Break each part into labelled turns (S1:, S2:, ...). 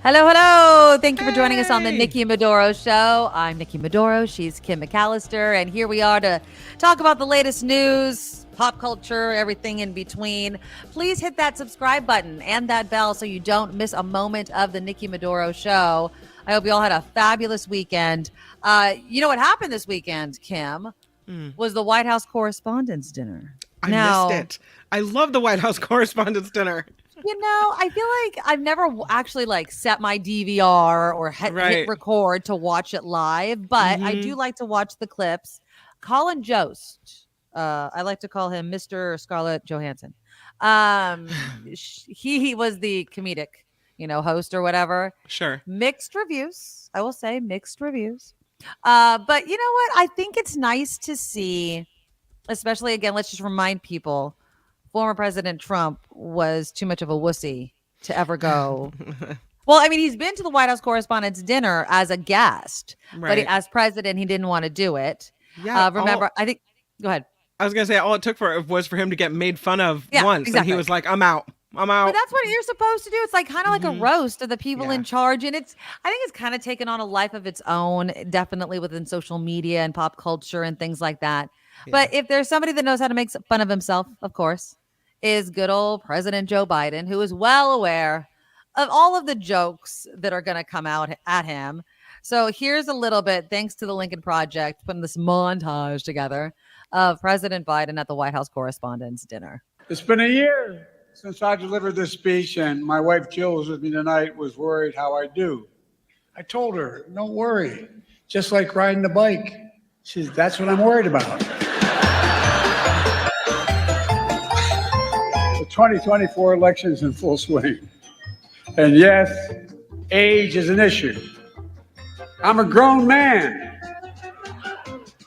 S1: Hello, hello. Thank you for joining us on the
S2: Hey!
S1: Nikki Maduro Show. I'm Nikki Maduro. She's Kim McAllister. And here we are to talk about the latest news, pop culture, everything in between. Please hit that subscribe button and that bell so you don't miss a moment of the Nikki Maduro Show. I hope you all had a fabulous weekend. You know what happened this weekend, Kim? Was the White House Correspondents Dinner.
S2: I missed it. I love the White House Correspondents Dinner.
S1: I feel like I've never actually set my DVR or hit
S2: Right.
S1: record to watch it live, but I do like to watch the clips. Colin Jost, I like to call him Mr. Scarlett Johansson. He was the comedic, host or whatever.
S2: Sure.
S1: Mixed reviews, I will say, mixed reviews. But you know what? I think it's nice to see, especially again, let's just remind people former President Trump was too much of a wussy to ever go. Well, I mean, he's been to the White House Correspondents' Dinner as a guest, but as president, he didn't want to do it.
S2: Yeah.
S1: Remember, I think, go ahead.
S2: I was going to say, all it took was for him to get made fun of once.
S1: Exactly.
S2: And he was like, I'm out. I'm out.
S1: But that's what you're supposed to do. It's kind of like a roast of the people in charge. And I think it's kind of taken on a life of its own, definitely within social media and pop culture and things like that. Yeah. But if there's somebody that knows how to make fun of himself, of course, is good old President Joe Biden, who is well aware of all of the jokes that are going to come out at him. So here's a little bit, thanks to the Lincoln Project, putting this montage together of President Biden at the White House Correspondents' Dinner.
S3: It's been a year since I delivered this speech, and my wife Jill was with me tonight, was worried how I do. I told her, don't worry, just like riding the bike. She says, that's what I'm worried about. The 2024 election's in full swing. And yes, age is an issue. I'm a grown man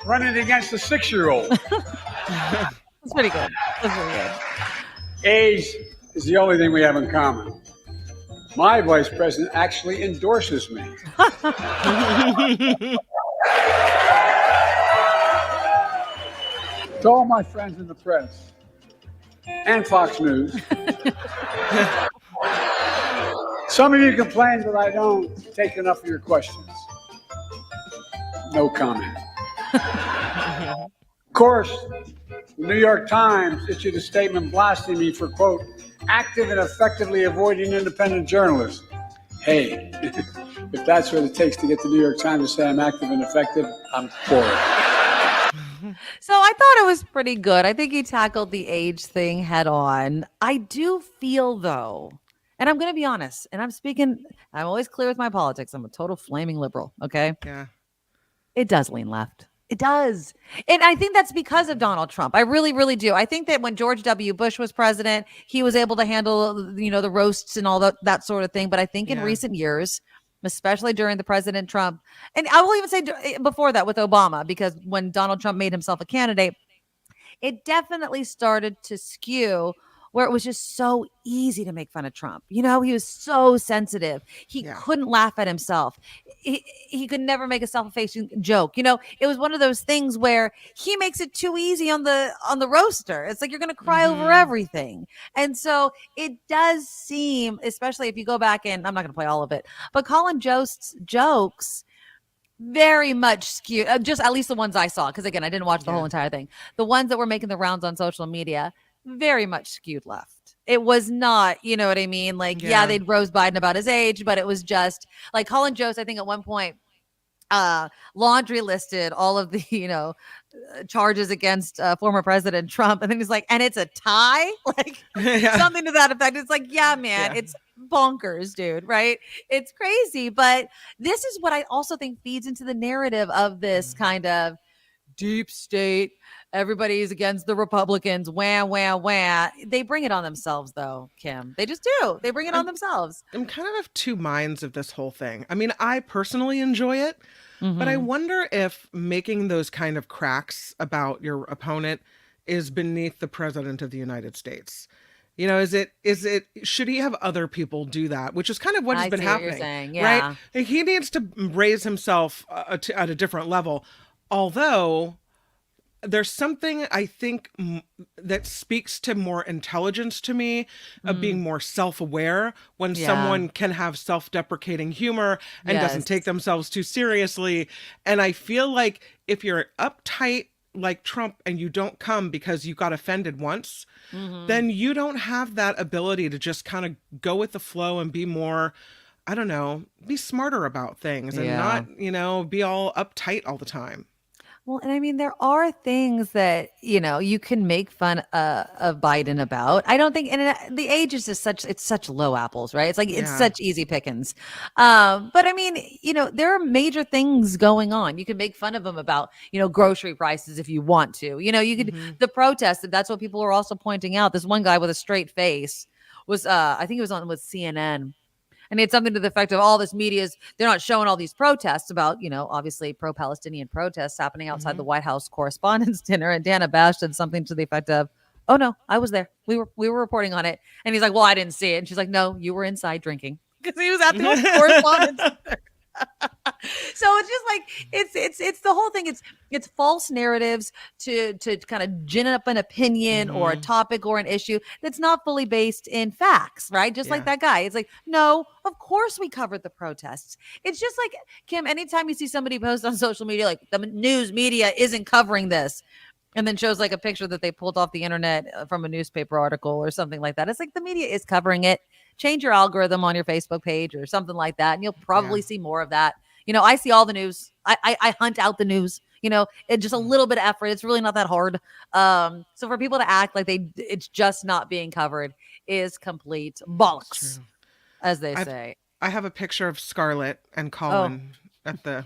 S3: running against a 6-year-old.
S1: That's pretty good. That's pretty good.
S3: Age is the only thing we have in common. My vice president actually endorses me. To all my friends in the press and Fox News, some of you complain that I don't take enough of your questions. No comment. Of course, the New York Times issued a statement blasting me for, quote, active and effectively avoiding independent journalists. Hey, if that's what it takes to get the New York Times to say I'm active and effective, I'm for it.
S1: So I thought it was pretty good. I think he tackled the age thing head on. I do feel, though, and I'm going to be honest, and I'm always clear with my politics. I'm a total flaming liberal, okay?
S2: Yeah.
S1: It does lean left. It does. And I think that's because of Donald Trump. I really, really do. I think that when George W. Bush was president, he was able to handle, the roasts and all that sort of thing. But I think in recent years, especially during the President Trump, and I will even say before that with Obama, because when Donald Trump made himself a candidate, it definitely started to skew where it was just so easy to make fun of Trump. He was so sensitive. He couldn't laugh at himself. He could never make a self-effacing joke. It was one of those things where he makes it too easy on the roaster. It's like you're going to cry over everything. And so it does seem, especially if you go back and I'm not going to play all of it, but Colin Jost's jokes very much skewed, just at least the ones I saw. Because again, I didn't watch the whole entire thing. The ones that were making the rounds on social media, very much skewed left. It was not, you know what I mean? They'd roast Biden about his age, but it was just like Colin Jost, I think at one point, laundry listed all of the, charges against former President Trump. And then he's like, and it's a tie? Something to that effect. It's like, it's bonkers, dude, right? It's crazy. But this is what I also think feeds into the narrative of this kind of deep state. Everybody's against the Republicans. Wham, wham, wham. They bring it on themselves, though, Kim. They just do. They bring it on themselves.
S2: I'm kind of two minds of this whole thing. I mean, I personally enjoy it, but I wonder if making those kind of cracks about your opponent is beneath the president of the United States. Should he have other people do that? Which is kind of what has been happening, right? He needs to raise himself at a different level. Although, there's something I think that speaks to more intelligence to me, of being more self-aware, when someone can have self-deprecating humor and doesn't take themselves too seriously. And I feel like if you're uptight like Trump and you don't come because you got offended once, then you don't have that ability to just kind of go with the flow and be more, I don't know, be smarter about things and not, be all uptight all the time.
S1: Well, and I mean, there are things that, you can make fun of Biden about. I don't think, and the age is just it's such low apples, right? It's like, it's such easy pickings. But I mean, there are major things going on. You can make fun of them about, grocery prices if you want to. You could, the protest, that's what people are also pointing out. This one guy with a straight face was, I think it was on with CNN. And it's something to the effect of all this they're not showing all these protests about, obviously pro-Palestinian protests happening outside the White House Correspondents Dinner. And Dana Bash said something to the effect of, "Oh no, I was there. We were reporting on it." And he's like, "Well, I didn't see it." And she's like, "No, you were inside drinking," because he was at the Correspondents Dinner. So it's just like it's the whole thing. It's false narratives to kind of gin up an opinion or a topic or an issue that's not fully based in facts, right? Just like that guy. It's like, no, of course we covered the protests. It's just like, Kim, anytime you see somebody post on social media like the news media isn't covering this, and then shows like a picture that they pulled off the internet from a newspaper article or something like that, it's like the media is covering it. Change your algorithm on your Facebook page or something like that, and you'll probably see more of that. I see all the news. I hunt out the news. It's just a little bit of effort. It's really not that hard. So for people to act like it's just not being covered is complete bollocks, as they say.
S2: I have a picture of Scarlett and Colin at the.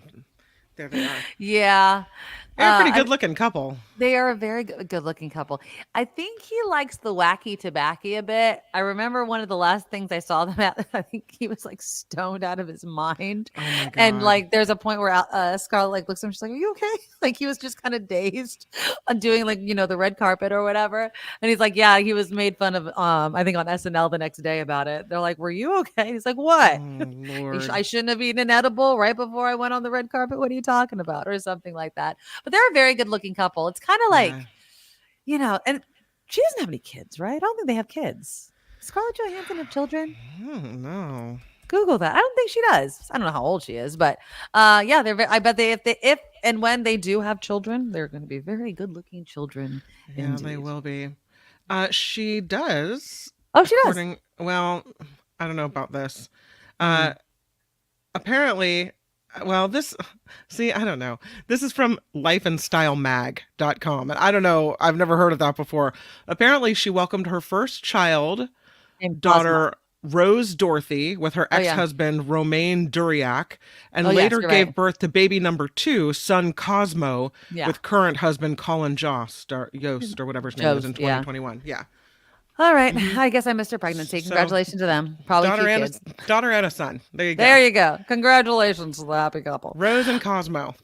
S2: There they are.
S1: Yeah.
S2: They're a pretty good-looking couple.
S1: They are a very good-looking couple. I think he likes the wacky tobacco a bit. I remember one of the last things I saw them at, I think he was like stoned out of his mind.
S2: Oh my God.
S1: And like there's a point where Scarlett like looks at him, she's like, "Are you okay?" Like he was just kind of dazed on doing like, the red carpet or whatever. And he's like, "Yeah," he was made fun of, I think on SNL the next day about it. They're like, "Were you okay?" He's like, "What?
S2: Oh, Lord.
S1: I shouldn't have eaten an edible right before I went on the red carpet. What are you talking about?" Or something like that. But they're a very good looking couple. It's kind of like, and she doesn't have any kids, right? I don't think they have kids. Does Scarlett Johansson have children?
S2: I don't know.
S1: Google that. I don't think she does. I don't know how old she is, but they're. I bet if and when they do have children, they're going to be very good looking children.
S2: Yeah,
S1: indeed.
S2: they will be. She does.
S1: Oh, she does.
S2: Well, I don't know about this. Apparently. Well, I don't know. This is from lifeandstylemag.com. And I don't know. I've never heard of that before. Apparently, she welcomed her first child, daughter Rose Dorothy, with her ex-husband Romain Duriak, and later gave birth to baby number 2, son Cosmo, with current husband Colin Jost or whatever his name is in 2021. Yeah.
S1: All right. I guess I missed her pregnancy. Congratulations to them. Probably
S2: daughter and a son. There you go.
S1: There you go. Congratulations to the happy couple.
S2: Rose and Cosmo.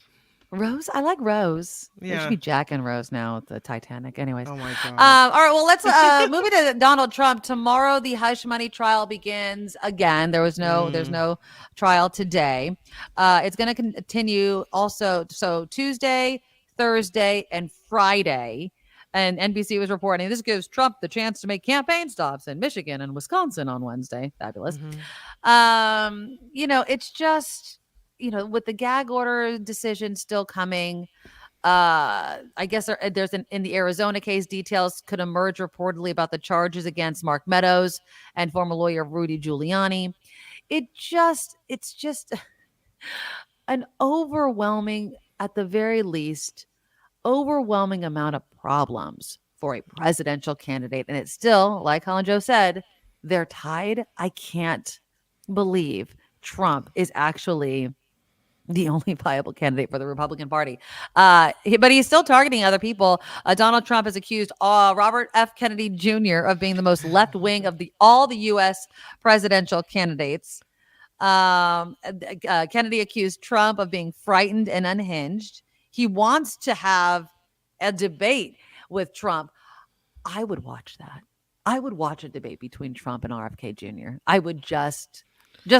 S1: Rose? I like Rose.
S2: Yeah.
S1: There should be Jack and Rose now with the Titanic. Anyways.
S2: Oh, my God.
S1: All right. Well, let's move it to Donald Trump. Tomorrow, the hush money trial begins again. There's no trial today. It's going to continue also. So Tuesday, Thursday, and Friday. And NBC was reporting this gives Trump the chance to make campaign stops in Michigan and Wisconsin on Wednesday. Fabulous. It's just, with the gag order decision still coming, I guess there's in the Arizona case, details could emerge reportedly about the charges against Mark Meadows and former lawyer Rudy Giuliani. It's just an overwhelming, at the very least, overwhelming amount of problems for a presidential candidate. And it's still, like Colin Joe said, they're tied. I can't believe Trump is actually the only viable candidate for the Republican Party. But he's still targeting other people. Donald Trump has accused Robert F. Kennedy Jr. of being the most left wing of all the U.S. presidential candidates. Kennedy accused Trump of being frightened and unhinged. He wants to have a debate with Trump. I would watch that. I would watch a debate between Trump and RFK Jr. I would just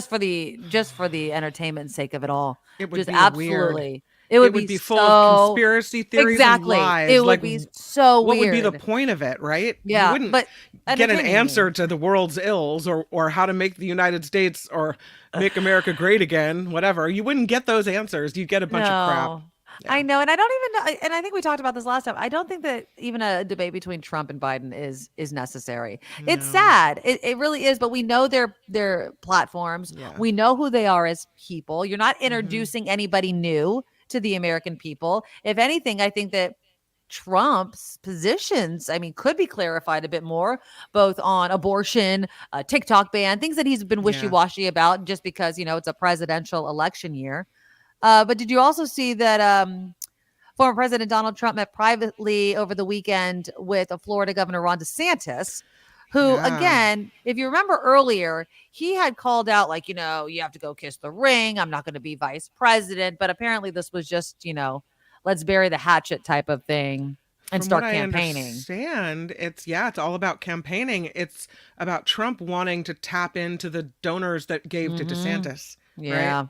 S1: for the entertainment sake of it all.
S2: It would
S1: just
S2: be
S1: absolutely It would
S2: would
S1: be
S2: be full of
S1: so
S2: conspiracy theories and
S1: exactly.
S2: lies.
S1: It
S2: Like,
S1: would be so
S2: what would be the
S1: weird.
S2: point of it, right? You
S1: Yeah,
S2: wouldn't
S1: but
S2: get an
S1: entertainingly.
S2: answer to the world's ills or how to make the United States or make America great again, whatever. You wouldn't get those answers. You'd get a bunch of crap.
S1: No.
S2: Yeah.
S1: I know, and I don't even know, and I think we talked about this last time. I don't think that even a debate between Trump and Biden is necessary. It's
S2: No.
S1: sad. It really is, but we know their platforms.
S2: Yeah.
S1: We know who they are as people. You're not
S2: Mm-hmm.
S1: introducing anybody new to the American people. If anything, I think that Trump's positions, I mean, could be clarified a bit more, both on abortion, TikTok ban, things that he's been
S2: Yeah.
S1: wishy-washy about just because, it's a presidential election year. But did you also see that former President Donald Trump met privately over the weekend with a Florida Governor Ron DeSantis, who,
S2: Yeah.
S1: again, if you remember earlier, he had called out like, you have to go kiss the ring. I'm not going to be vice president. But apparently this was just, let's bury the hatchet type of thing and
S2: From
S1: start
S2: what
S1: campaigning.
S2: I understand, it's all about campaigning. It's about Trump wanting to tap into the donors that gave to DeSantis.
S1: Yeah.
S2: Right?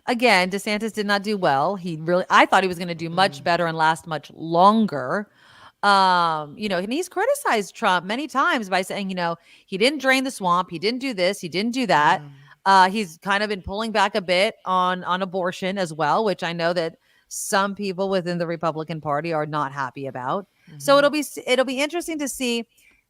S1: Again, DeSantis did not do well. I thought he was going to do much better and last much longer. And he's criticized Trump many times by saying, he didn't drain the swamp. He didn't do this. He didn't do that. He's kind of been pulling back a bit on abortion as well, which I know that some people within the Republican Party are not happy about. So it'll be interesting to see.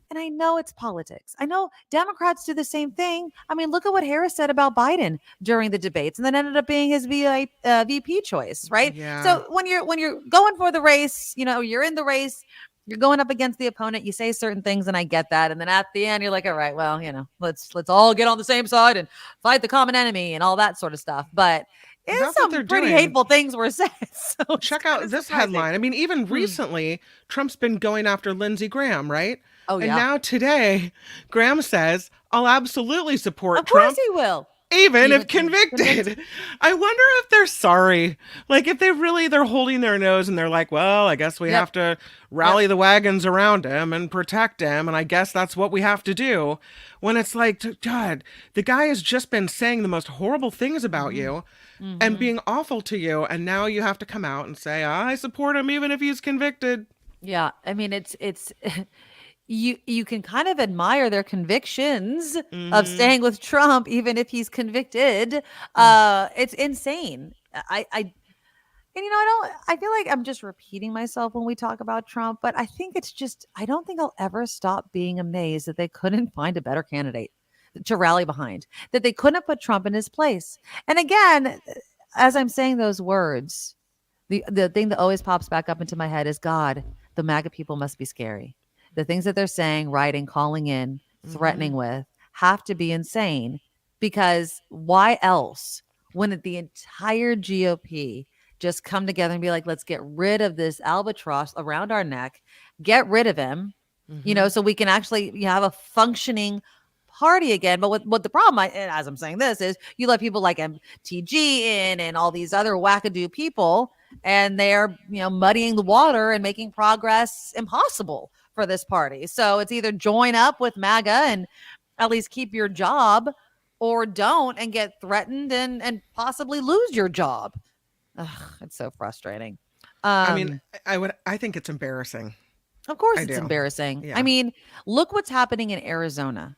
S1: And I know it's politics. I know Democrats do the same thing. I mean, look at what Harris said about Biden during the debates, and then ended up being his VP choice, right?
S2: Yeah.
S1: So when you're going for the race, you're in the race, you're going up against the opponent. You say certain things, and I get that. And then at the end, you're like, all right, well, let's all get on the same side and fight the common enemy and all that sort of stuff. But
S2: That's what they're
S1: some pretty
S2: doing.
S1: hateful things were said. So
S2: check out this headline. I mean, even recently, Trump's been going after Lindsey Graham, right?
S1: Oh,
S2: And
S1: yeah.
S2: now today, Graham says, I'll absolutely support
S1: Of course
S2: Trump,
S1: he will.
S2: even if convicted. I wonder if they're sorry. Like, if they're holding their nose and they're like, well, I guess we have to rally the wagons around him and protect him. And I guess that's what we have to do. When it's like, God, the guy has just been saying the most horrible things about you and being awful to you. And now you have to come out and say, I support him even if he's convicted.
S1: Yeah. I mean, it's you can kind of admire their convictions of staying with Trump, even if he's convicted. It's insane. I feel like I'm just repeating myself when we talk about Trump, but I think I don't think I'll ever stop being amazed that they couldn't find a better candidate to rally behind, that they couldn't put Trump in his place. And again, as I'm saying those words, the thing that always pops back up into my head is, God, the MAGA people must be scary. The things that they're saying, writing, calling in, threatening with have to be insane, because why else wouldn't the entire GOP just come together and be like, let's get rid of this albatross around our neck, get rid of him, so we can actually have a functioning party again. But what the problem, as I'm saying this, is you let people like MTG in and all these other wackadoo people, and they're muddying the water and making progress impossible for this party. So it's either join up with MAGA and at least keep your job, or don't and get threatened and possibly lose your job. Ugh, it's so frustrating.
S2: I mean, I think it's embarrassing.
S1: Of course,
S2: I
S1: it's
S2: do.
S1: embarrassing.
S2: Yeah.
S1: I mean, look what's happening in Arizona.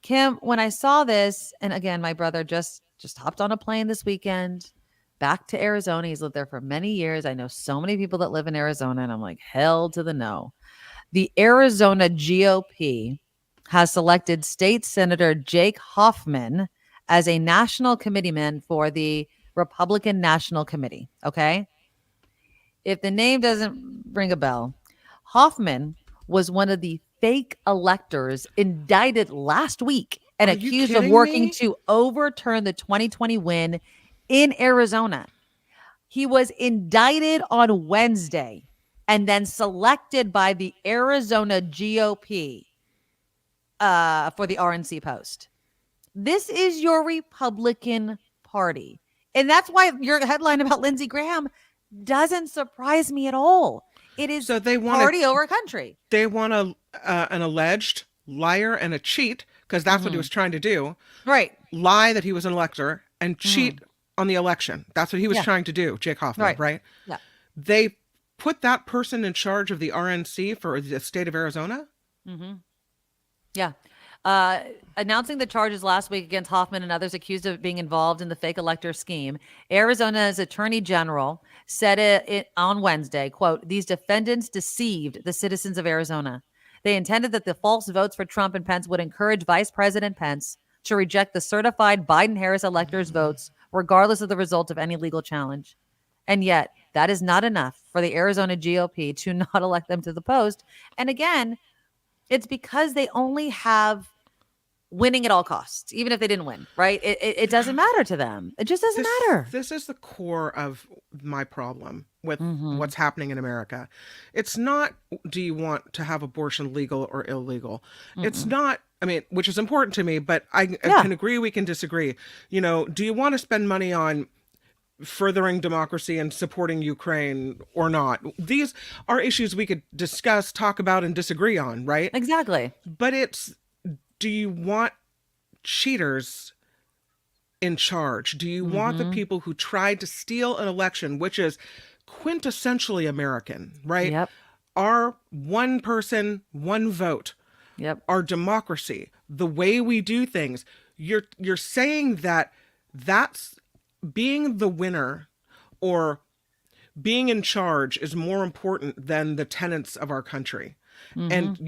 S1: Kim, when I saw this, and again, my brother just hopped on a plane this weekend back to Arizona. He's lived there for many years. I know so many people that live in Arizona, and I'm like, hell to the no. The Arizona GOP has selected State Senator Jake Hoffman as a national committeeman for the Republican National Committee. Okay. If the name doesn't ring a bell, Hoffman was one of the fake electors indicted last week and accused of working to overturn the 2020 win in Arizona. He was indicted on Wednesday and then selected by the Arizona GOP for the RNC post. This is your Republican Party. And that's why your headline about Lindsey Graham doesn't surprise me at all. It is party over country.
S2: They want an alleged liar and a cheat, because that's what he was trying to do.
S1: Right.
S2: Lie that he was an elector and cheat on the election. That's what he was trying to do, Jake Hoffman, right?
S1: Yeah.
S2: They put that person in charge of the RNC for the state of Arizona?
S1: Mm-hmm. Yeah. Announcing the charges last week against Hoffman and others accused of being involved in the fake elector scheme, Arizona's attorney general said it on Wednesday, quote, "These defendants deceived the citizens of Arizona. They intended that the false votes for Trump and Pence would encourage Vice President Pence to reject the certified Biden-Harris electors' votes, regardless of the result of any legal challenge. And yet, that is not enough for the Arizona GOP to not elect them to the post. And again, it's because they only have winning at all costs, even if they didn't win, right? It doesn't matter to them. It just doesn't matter.
S2: This is the core of my problem with what's happening in America. It's not, do you want to have abortion legal or illegal? It's not, I mean, which is important to me, but I can agree, we can disagree. You know, do you want to spend money on furthering democracy and supporting Ukraine or not? These are issues we could discuss, talk about, and disagree on, right?
S1: Exactly.
S2: But it's, do you want cheaters in charge? Do you want the people who tried to steal an election, which is quintessentially American, right?
S1: Yep.
S2: Our one person, one vote.
S1: Yep.
S2: Our democracy, the way we do things. You're saying that that's being the winner or being in charge is more important than the tenets of our country. And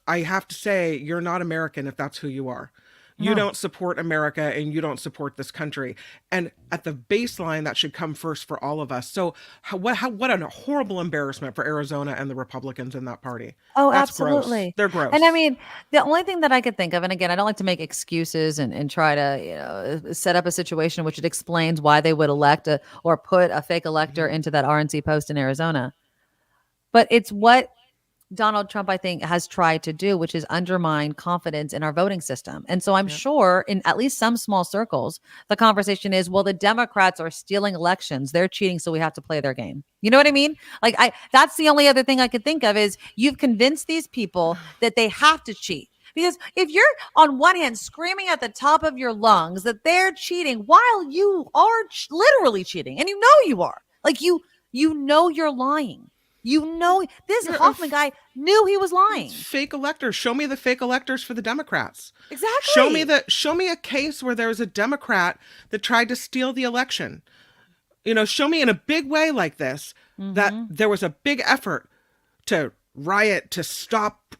S2: I have to say, you're not American if that's who you are. You don't support America and you don't support this country. And at the baseline, that should come first for all of us. So what a horrible embarrassment for Arizona and the Republicans in that party.
S1: Oh,
S2: That's
S1: absolutely.
S2: Gross. They're gross.
S1: And I mean, the only thing that I could think of, and again, I don't like to make excuses and try to set up a situation in which it explains why they would elect or put a fake elector into that RNC post in Arizona. But it's what Donald Trump, I think, has tried to do, which is undermine confidence in our voting system. And so I'm sure in at least some small circles, the conversation is, well, the Democrats are stealing elections. They're cheating, so we have to play their game. You know what I mean? Like, that's the only other thing I could think of is you've convinced these people that they have to cheat. Because if you're on one hand screaming at the top of your lungs that they're cheating while you are literally cheating, and you know you are, like you know you're lying. You know, this Hoffman guy knew he was lying.
S2: Fake electors. Show me the fake electors for the Democrats.
S1: Exactly.
S2: Show me a case where there was a Democrat that tried to steal the election. You know, show me in a big way like this that there was a big effort to riot, to stop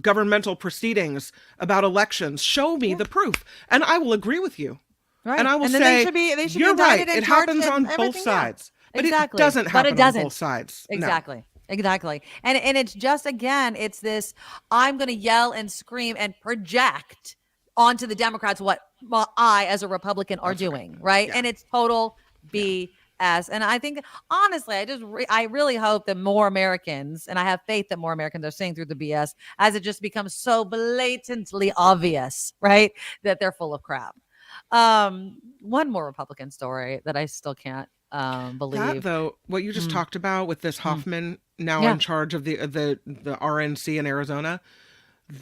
S2: governmental proceedings about elections. Show me the proof, and I will agree with you.
S1: Right.
S2: And I will say,
S1: they should
S2: you're
S1: be
S2: right.
S1: indicted
S2: It happens on both sides. But
S1: exactly.
S2: it doesn't happen on both sides.
S1: Exactly. No. Exactly. And it's just, again, it's this, I'm going to yell and scream and project onto the Democrats what I, as a Republican, are doing. Right. Yeah. And it's total BS. And I think, honestly, I really hope that more Americans, and I have faith that more Americans are seeing through the BS as it just becomes so blatantly obvious, right, that they're full of crap. One more Republican story that I still can't believe.
S2: That, though, what you just talked about with this Hoffman now in charge of the RNC in Arizona,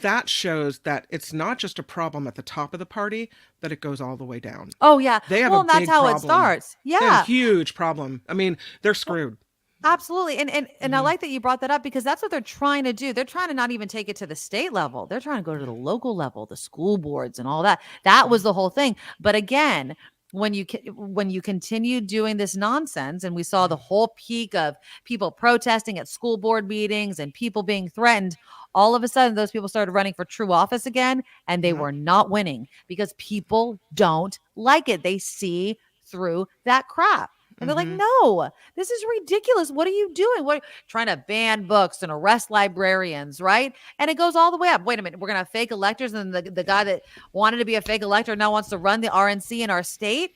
S2: that shows that it's not just a problem at the top of the party, that it goes all the way down.
S1: Oh, yeah.
S2: They have
S1: that's
S2: big
S1: how
S2: problem.
S1: It starts. Yeah.
S2: They have a huge problem. I mean, they're screwed.
S1: Absolutely. And I like that you brought that up because that's what they're trying to do. They're trying to not even take it to the state level. They're trying to go to the local level, the school boards and all that. That was the whole thing. But again, when you continue doing this nonsense, and we saw the whole peak of people protesting at school board meetings and people being threatened, all of a sudden those people started running for true office again, and they were not winning because people don't like it. They see through that crap. And they're like, no, this is ridiculous. What are you doing? What, trying to ban books and arrest librarians, right? And it goes all the way up. Wait a minute. We're going to have fake electors. And the guy that wanted to be a fake elector now wants to run the RNC in our state.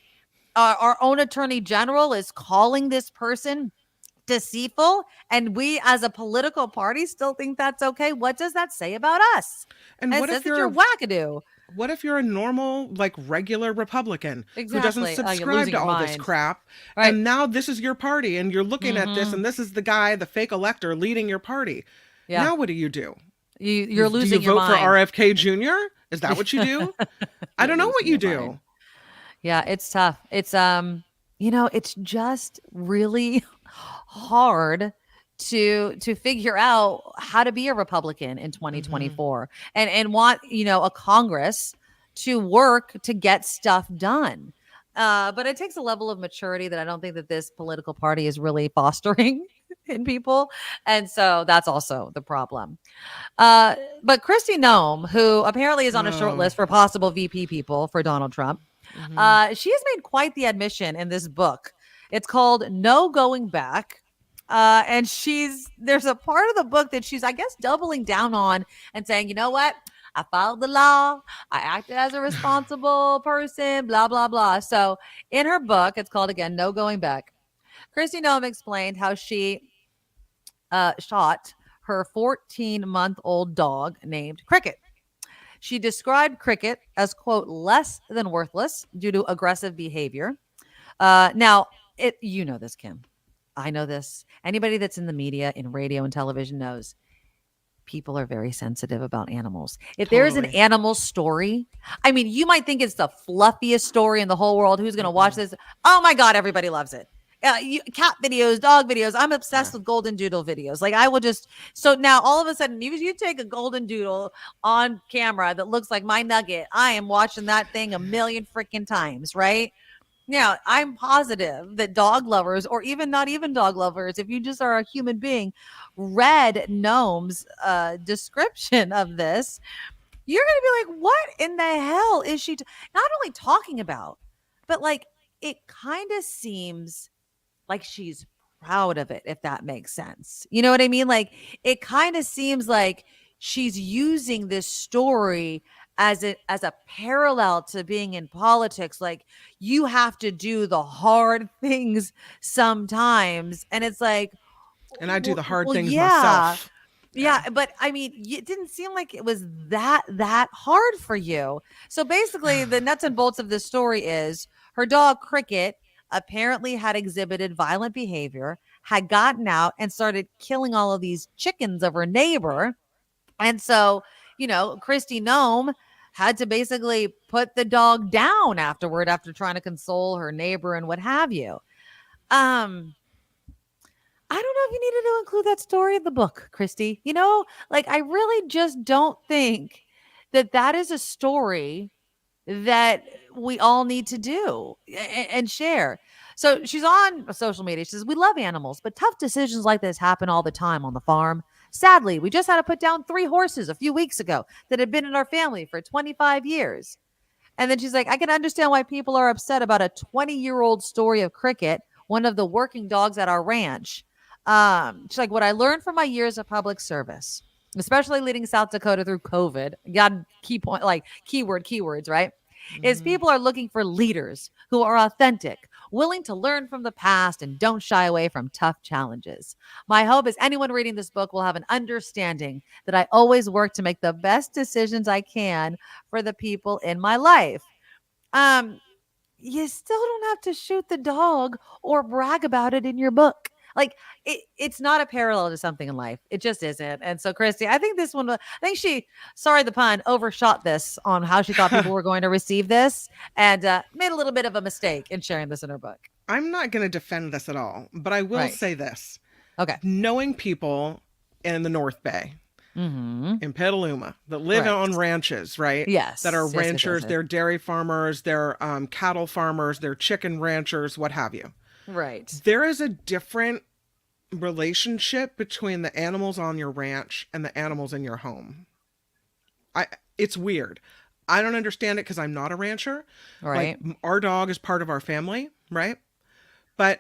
S1: Our own attorney general is calling this person deceitful. And we as a political party still think that's okay. What does that say about us?
S2: And what if
S1: you're wackadoo?
S2: What if you're a normal, like, regular Republican who doesn't subscribe to all this crap?
S1: Right.
S2: And now this is your party and you're looking at this and this is the guy, the fake elector leading your party. Yeah. Now what do? You're
S1: losing
S2: your mind. Do you vote for RFK Jr.? Is that what you do? I don't know what you do.
S1: Yeah, it's tough. It's it's just really hard to figure out how to be a Republican in 2024 and want, a Congress to work to get stuff done. But it takes a level of maturity that I don't think that this political party is really fostering in people. And so that's also the problem. But Kristi Noem, who apparently is on a short list for possible VP people for Donald Trump, she has made quite the admission in this book. It's called No Going Back. And there's a part of the book that she's, I guess, doubling down on and saying, you know what? I followed the law. I acted as a responsible person, blah, blah, blah. So in her book, it's called, again, No Going Back. Kristi Noem explained how she shot her 14-month-old dog named Cricket. She described Cricket as, quote, less than worthless due to aggressive behavior. Now, you know this, Kim. I know this. Anybody that's in the media, in radio and television knows people are very sensitive about animals. If there's an animal story, I mean, you might think it's the fluffiest story in the whole world. Who's going to watch this? Oh my God, everybody loves it. Cat videos, dog videos. I'm obsessed with golden doodle videos. Like I will so now all of a sudden, you take a golden doodle on camera that looks like my nugget. I am watching that thing a million freaking times, right? Now, I'm positive that dog lovers, or even not even dog lovers, if you just are a human being, read Noem's description of this, you're going to be like, what in the hell is she not only talking about, but like it kind of seems like she's proud of it, if that makes sense. You know what I mean? Like it kind of seems like she's using this story as a parallel to being in politics. Like you have to do the hard things sometimes. And it's like,
S2: and I do the hard things myself.
S1: Yeah. But I mean, it didn't seem like it was that hard for you. So basically the nuts and bolts of this story is her dog Cricket apparently had exhibited violent behavior, had gotten out and started killing all of these chickens of her neighbor. And so, Kristi Noem had to basically put the dog down afterward after trying to console her neighbor and what have you. I don't know if you needed to include that story in the book, Kristi. I really just don't think that is a story that we all need to do and share. So she's on social media. She says, we love animals, but tough decisions like this happen all the time on the farm. Sadly, we just had to put down 3 horses a few weeks ago that had been in our family for 25 years. And then she's like, I can understand why people are upset about a 20-year-old story of Cricket, one of the working dogs at our ranch. She's like, what I learned from my years of public service, especially leading South Dakota through COVID, got key point, like keywords, right? Is people are looking for leaders who are authentic, willing to learn from the past and don't shy away from tough challenges. My hope is anyone reading this book will have an understanding that I always work to make the best decisions I can for the people in my life. You still don't have to shoot the dog or brag about it in your book. Like it's not a parallel to something in life. It just isn't. And so, Kristi, I think she, sorry the pun, overshot this on how she thought people were going to receive this and made a little bit of a mistake in sharing this in her book.
S2: I'm not going to defend this at all, but I will say this.
S1: Okay.
S2: Knowing people in the North Bay, in Petaluma, that live on ranches, right?
S1: Yes.
S2: That are ranchers,
S1: yes.
S2: they're dairy farmers, they're cattle farmers, they're chicken ranchers, what have you.
S1: Right.
S2: There is a different relationship between the animals on your ranch and the animals in your home. It's weird. I don't understand it because I'm not a rancher.
S1: Right.
S2: Like, our dog is part of our family, right? But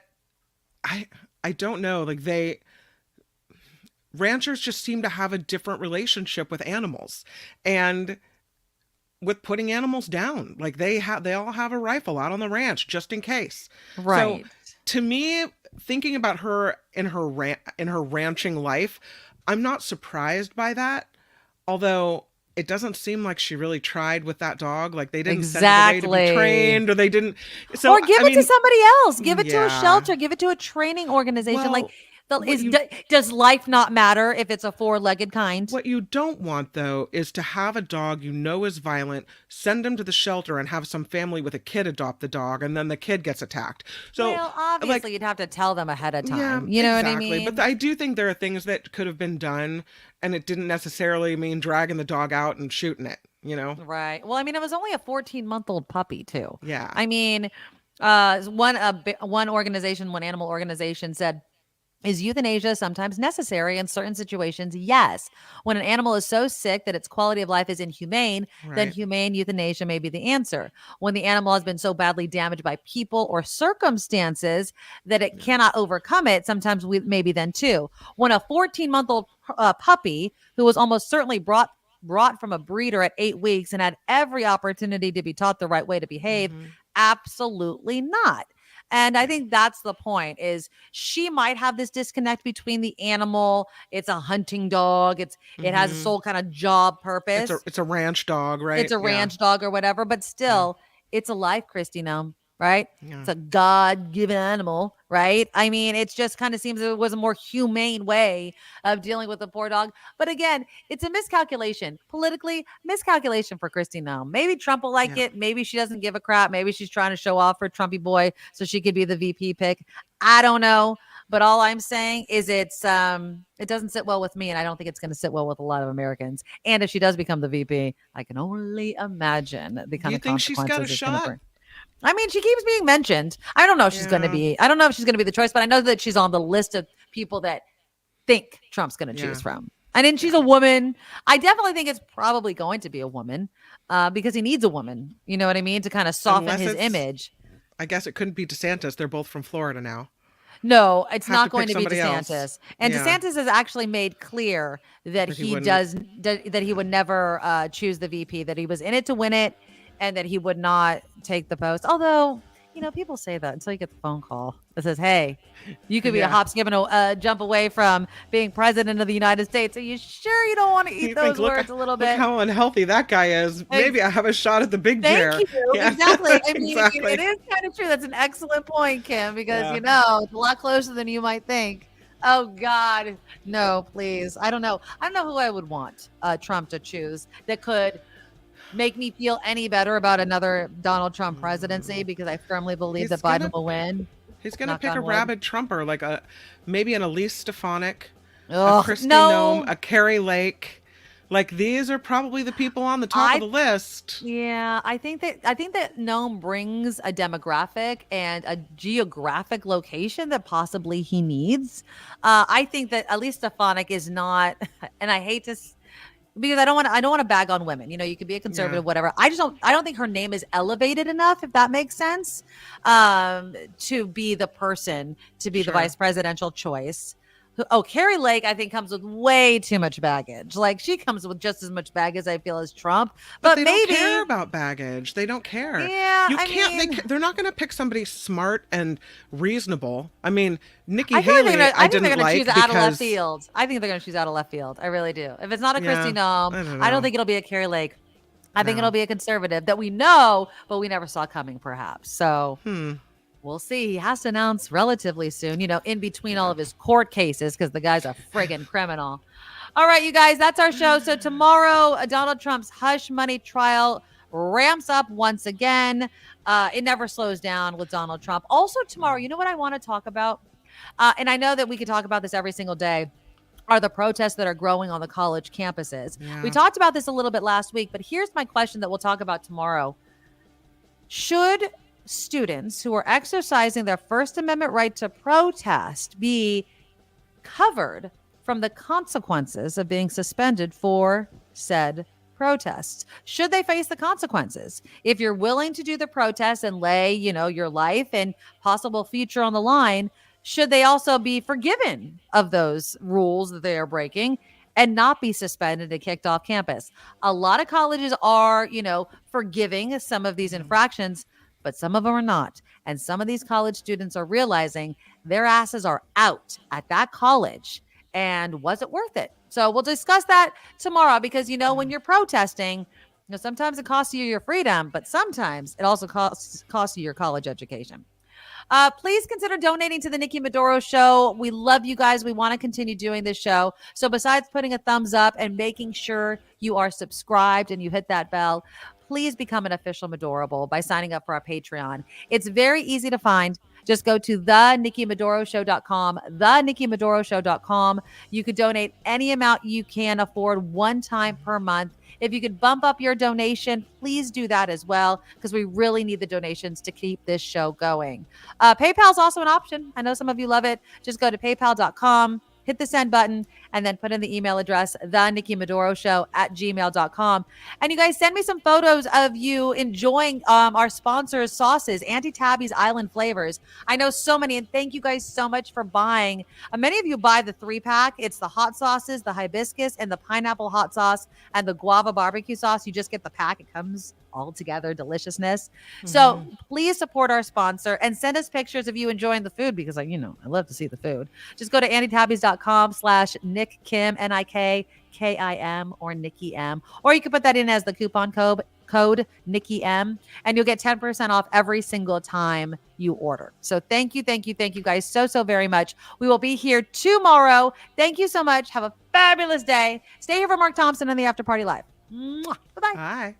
S2: I don't know. Like ranchers just seem to have a different relationship with animals and with putting animals down. Like they all have a rifle out on the ranch just in case.
S1: Right.
S2: So to me, thinking about her in her ranching life, I'm not surprised by that. Although it doesn't seem like she really tried with that dog. Like they didn't send it away to be trained, or they didn't. So
S1: or give it to somebody else. Give it to a shelter. Give it to a training organization.
S2: Well,
S1: like Does life not matter if it's a four-legged kind?
S2: What you don't want, though, is to have a dog you know is violent, send him to the shelter, and have some family with a kid adopt the dog, and then the kid gets attacked. So,
S1: well, obviously, you'd have to tell them ahead of time.
S2: yeah,
S1: You know
S2: exactly.
S1: what I mean?
S2: But I do think there are things that could have been done, and it didn't necessarily mean dragging the dog out and shooting it,
S1: Right. Well, I mean, it was only a 14-month-old puppy, too.
S2: Yeah.
S1: I mean, one animal organization said, is euthanasia sometimes necessary in certain situations? Yes. When an animal is so sick that its quality of life is inhumane, then
S2: Right.
S1: humane euthanasia may be the answer. When the animal has been so badly damaged by people or circumstances that it cannot overcome it, sometimes maybe then too. When a 14-month-old puppy who was almost certainly brought from a breeder at 8 weeks and had every opportunity to be taught the right way to behave, absolutely not. And I think that's the point, is she might have this disconnect between the animal. It's a hunting dog. It has a sole kind of job purpose.
S2: It's a ranch dog, right?
S1: It's a ranch dog or whatever, but still it's a life, Kristi Noem, right?
S2: Yeah.
S1: It's a God-given animal, right? I mean, it just kind of seems it was a more humane way of dealing with the poor dog. But again, it's a miscalculation. Politically, miscalculation for Kristi Noem. Maybe Trump will like it. Maybe she doesn't give a crap. Maybe she's trying to show off her Trumpy boy so she could be the VP pick. I don't know. But all I'm saying is it doesn't sit well with me, and I don't think it's going to sit well with a lot of Americans. And if she does become the VP, I can only imagine the kind of consequences it's going to bring. I mean, she keeps being mentioned. I don't know if she's going to be. I don't know if she's going to be the choice, but I know that she's on the list of people that think Trump's going to choose from. And then she's a woman. I definitely think it's probably going to be a woman because he needs a woman. You know what I mean? To kind of soften his image.
S2: I guess it couldn't be DeSantis. They're both from Florida now.
S1: No, it's not going to be DeSantis.
S2: Else.
S1: And DeSantis has actually made clear that he would never choose the VP, that he was in it to win it, and that he would not take the post. Although, people say that until you get the phone call that says, hey, you could be a hop, skip, and a jump away from being president of the United States. Are you sure you don't want to eat those words a little bit?
S2: Look how unhealthy that guy is. Maybe I have a shot at the big chair.
S1: Thank you. Yeah. Exactly. I mean, it is kind of true. That's an excellent point, Kim, because, it's a lot closer than you might think. Oh, God. No, please. I don't know. I don't know who I would want Trump to choose that could make me feel any better about another Donald Trump presidency, because I firmly believe that Biden will win.
S2: He's going to pick a rabid Trumper, like maybe an Elise Stefanik, a Kristi Noem, a Carrie Lake. Like, these are probably the people on the top of the list.
S1: Yeah, I think that Noem brings a demographic and a geographic location that possibly he needs. I think that Elise Stefanik is not, and I hate to, because I don't want to bag on women. You could be a conservative, whatever. I don't think her name is elevated enough, if that makes sense, to be the person to be the vice presidential choice. Oh, Carrie Lake, I think, comes with way too much baggage. Like, she comes with just as much baggage, I feel, as Trump. But
S2: they
S1: maybe
S2: don't care about baggage. They don't care.
S1: Yeah,
S2: they're not going to pick somebody smart and reasonable. I mean, Nikki Haley, I didn't like
S1: choose out of left field. I think they're going to choose out of left field. I really do. If it's not a Kristi Noem, I don't think it'll be a Carrie Lake. I think it'll be a conservative that we know, but we never saw coming, perhaps. So. We'll see. He has to announce relatively soon, in between all of his court cases, because the guy's a friggin' criminal. All right, you guys, that's our show. So tomorrow, Donald Trump's hush money trial ramps up once again. It never slows down with Donald Trump. Also tomorrow, you know what I want to talk about? And I know that we could talk about this every single day, are the protests that are growing on the college campuses. Yeah. We talked about this a little bit last week, but here's my question that we'll talk about tomorrow. Should students who are exercising their First Amendment right to protest be covered from the consequences of being suspended for said protests? Should they face the consequences? If you're willing to do the protest and lay, your life and possible future on the line, should they also be forgiven of those rules that they are breaking and not be suspended and kicked off campus? A lot of colleges are, forgiving some of these infractions, but some of them are not. And some of these college students are realizing their asses are out at that college. And was it worth it? So we'll discuss that tomorrow, because, when you're protesting, sometimes it costs you your freedom, but sometimes it also costs you your college education. Please consider donating to the Nikki Maduro Show. We love you guys. We want to continue doing this show. So besides putting a thumbs up and making sure you are subscribed and you hit that bell, please become an official Madorable by signing up for our Patreon. It's very easy to find. Just go to thenikkimaduroshow.com, thenikkimaduroshow.com. You could donate any amount you can afford one time per month. If you could bump up your donation, please do that as well, because we really need the donations to keep this show going. PayPal is also an option. I know some of you love it. Just go to paypal.com, hit the send button, and then put in the email address, thenikkimaduroshow@gmail.com. And you guys send me some photos of you enjoying our sponsors' sauces, Auntie Tabby's Island Flavors. I know so many, and thank you guys so much for buying. Many of you buy the 3-pack. It's the hot sauces, the hibiscus, and the pineapple hot sauce, and the guava barbecue sauce. You just get the pack. It comes all together deliciousness. So please support our sponsor and send us pictures of you enjoying the food, because I love to see the food. Just go to AuntieTabby's.com/Nick Kim, NIKKIM, or Nikki M, or you can put that in as the coupon code Nikki M, and you'll get 10% off every single time you order. So thank you guys so very much. We will be here tomorrow. Thank you so much. Have a fabulous day. Stay here for Mark Thompson and the After Party Live. Mwah. Bye-bye.
S2: Bye.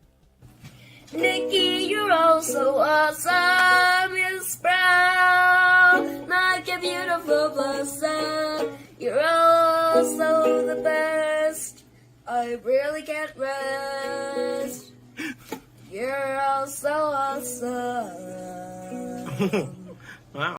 S4: Nikki, you're all so awesome. You're proud, like a beautiful blossom. You're also the best. I really can't rest. You're all so awesome.